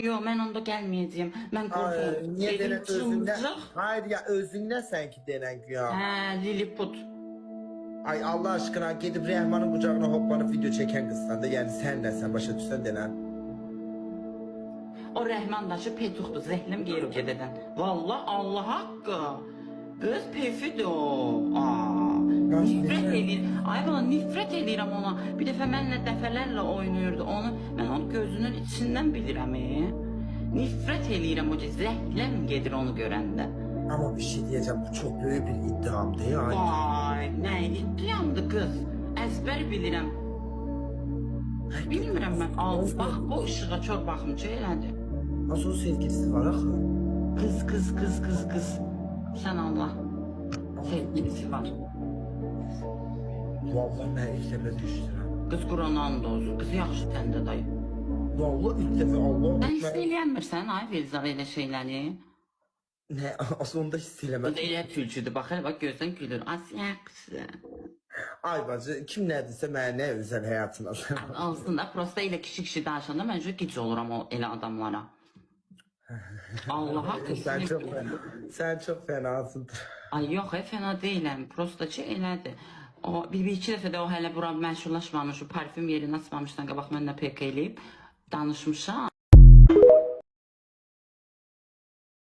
yo, mən onda gəlməyəcəyəm. Mən Ay, qorxuram. niye Dedim denen özünden? çıldıracaq. Hayır ya özünden sanki denen ya. Hə, Lilliput. Ay Allah aşkına gidip Rehman'ın kucağına hoplanıp video çeken kızsan da yani sen ne sen başa düşsen denen. O Rəhmandaşı petuxdur, zəhlim geyir o gedədən. Vallahi Allah haqqı. Qız pefidir o. Nifrət edir. Ay bana nifrət edirəm ona. Bir dəfə mənlə dəfələrlə oynayırdı onu. Mən onun gözünün içindən bilirəm. Nifrət edirəm o zəhləm gedir onu görəndə. Ama bir şey diyeceğim bu çok büyük bir iddiamdı ya. Vay, nə iddiamdı qız. Əzbər bilirəm. Bilmirəm mən. Al, bax bu işığa çox baxımcı elədi. Nasıl o sevgilisi var axı? Qız. Sən Allah. Sevgilisi var. Vallahi ben ilk defa düştüm. Qız Quranın olsun. Qız yaxşı səndə dayı. Vallahi ilk defa Allah. Sən istəyilənmirsən ay Velzar elə şeyləri. Ne aslında hiç Qız silemedim. elə tülçüdür. Bax elə bax gözdən gülür. Asiyaqsı. Ay bacı kim ne dediyse mənə ne özel hayatına. Aslında prosta elə kişi danışanda mən gic oluram o elə adamlara. Allaha Sen çok fenasın. Ay yox, fena deyiləm. Prosta ki elədir. O bir-iki dəfə də o hələ bura məşhurlaşmamış, o parfüm yerini açmamışdan qabaq mənlə PK eləyib danışmışam.